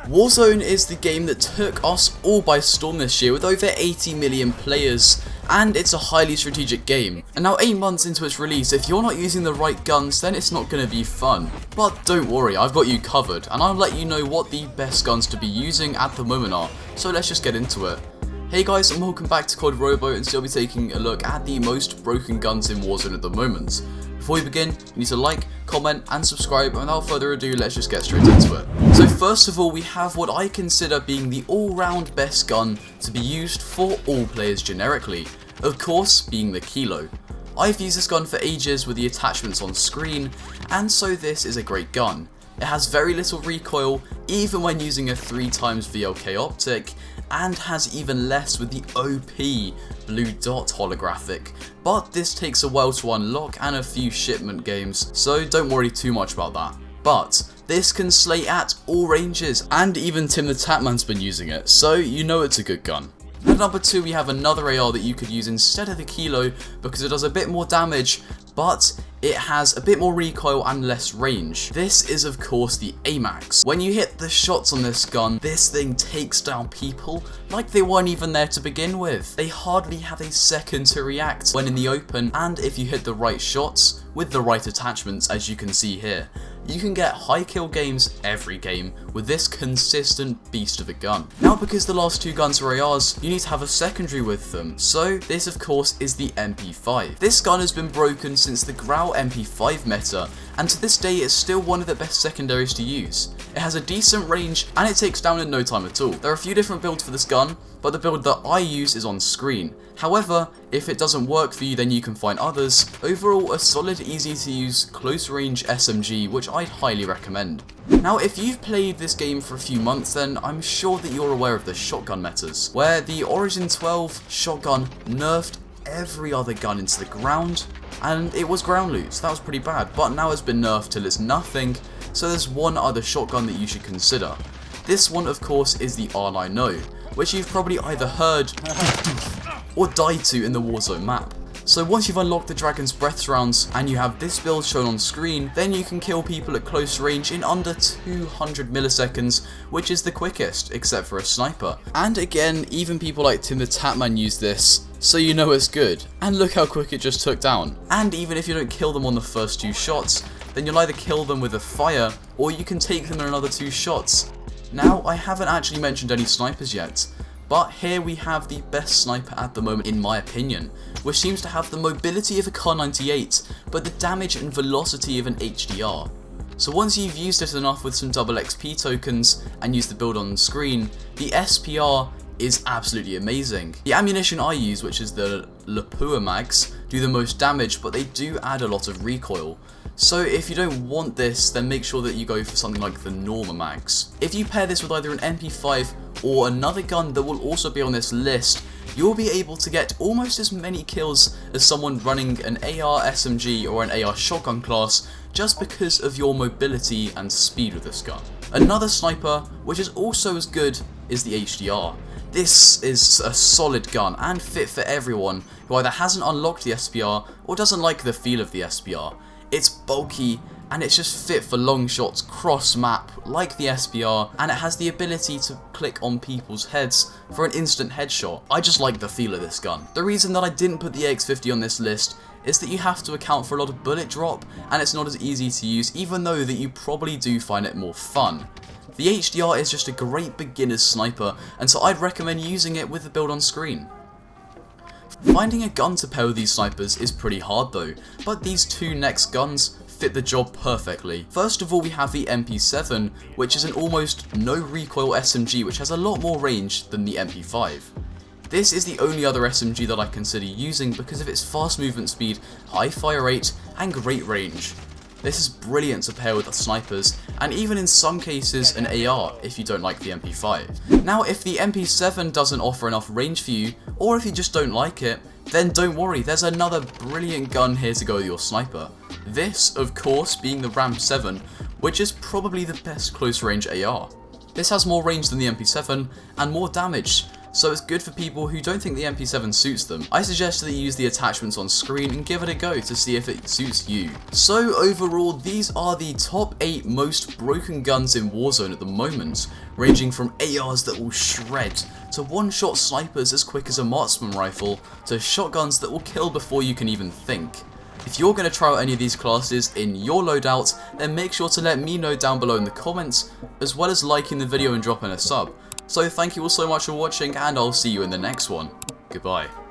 Warzone is the game that took us all by storm this year with over 80 million players, and it's a highly strategic game. And now 8 months into its release, if you're not using the right guns, then it's not going to be fun. But don't worry, I've got you covered, and I'll let you know what the best guns to be using at the moment are, so let's just get into it. Hey guys, and welcome back to Call of Robo, and today I'll be taking a look at the most broken guns in Warzone at the moment. Before we begin, you need to like, comment and subscribe, and without further ado, let's just get straight into it. So first of all, we have what I consider being the all-round best gun to be used for all players generically, of course being the Kilo. I've used this gun for ages with the attachments on screen, and so this is a great gun. It has very little recoil, even when using a 3x VLK optic, and has even less with the OP blue dot holographic, but this takes a while to unlock and a few shipment games, so don't worry too much about that. But this can slay at all ranges, and even Tim the Tatman's been using it, so you know it's a good gun. At number 2 we have another AR that you could use instead of the Kilo because it does a bit more damage, but it has a bit more recoil and less range. This is of course the AMAX. When you hit the shots on this gun, this thing takes down people like they weren't even there to begin with. They hardly have a second to react when in the open, and if you hit the right shots with the right attachments, as you can see here, you can get high kill games every game with this consistent beast of a gun. Now because the last 2 guns are ARs, you need to have a secondary with them, so this of course is the MP5. This gun has been broken since the Growl MP5 meta, and to this day it's still one of the best secondaries to use. It has a decent range and it takes down in no time at all. There are a few different builds for this gun, but the build that I use is on screen. However, if it doesn't work for you, then you can find others. Overall, a solid, easy to use, close range SMG, which I'd highly recommend. Now if you've played this game for a few months, then I'm sure that you're aware of the shotgun metas, where the Origin 12 shotgun nerfed every other gun into the ground, and it was ground loot, so that was pretty bad, but now it's been nerfed till it's nothing, so there's one other shotgun that you should consider. This one of course is the R9O, which you've probably either heard or died to in the Warzone map. So once you've unlocked the Dragon's Breath rounds and you have this build shown on screen, then you can kill people at close range in under 200 milliseconds, which is the quickest, except for a sniper. And again, even people like Tim the Tatman use this, so you know it's good. And look how quick it just took down. And even if you don't kill them on the first 2 shots, then you'll either kill them with a fire, or you can take them in another 2 shots. Now, I haven't actually mentioned any snipers yet, but here we have the best sniper at the moment in my opinion, which seems to have the mobility of a Kar 98, but the damage and velocity of an HDR. So once you've used it enough with some double XP tokens and used the build on screen, the SPR is absolutely amazing. The ammunition I use, which is the Lapua mags, do the most damage, but they do add a lot of recoil. So if you don't want this, then make sure that you go for something like the Norma mags. If you pair this with either an MP5 or another gun that will also be on this list, you'll be able to get almost as many kills as someone running an AR SMG or an AR shotgun class, just because of your mobility and speed with this gun. Another sniper, which is also as good, is the HDR. This is a solid gun and fit for everyone who either hasn't unlocked the SPR or doesn't like the feel of the SPR. It's bulky and it's just fit for long shots cross map like the SPR, and it has the ability to click on people's heads for an instant headshot. I just like the feel of this gun. The reason that I didn't put the AX50 on this list is that you have to account for a lot of bullet drop, and it's not as easy to use, even though that you probably do find it more fun. The HDR is just a great beginner's sniper, and so I'd recommend using it with the build on screen. Finding a gun to pair with these snipers is pretty hard though, but these 2 next guns fit the job perfectly. First of all, we have the MP7, which is an almost no recoil SMG which has a lot more range than the MP5. This is the only other SMG that I consider using because of its fast movement speed, high fire rate and great range. This is brilliant to pair with snipers, and even in some cases an AR if you don't like the MP5. Now if the MP7 doesn't offer enough range for you, or if you just don't like it, then don't worry, there's another brilliant gun here to go with your sniper. This, of course, being the Ram 7, which is probably the best close range AR. This has more range than the MP7 and more damage, so it's good for people who don't think the MP7 suits them. I suggest that you use the attachments on screen and give it a go to see if it suits you. So overall, these are the top 8 most broken guns in Warzone at the moment, ranging from ARs that will shred, to one-shot snipers as quick as a marksman rifle, to shotguns that will kill before you can even think. If you're going to try out any of these classes in your loadout, then make sure to let me know down below in the comments, as well as liking the video and dropping a sub. So thank you all so much for watching, and I'll see you in the next one. Goodbye.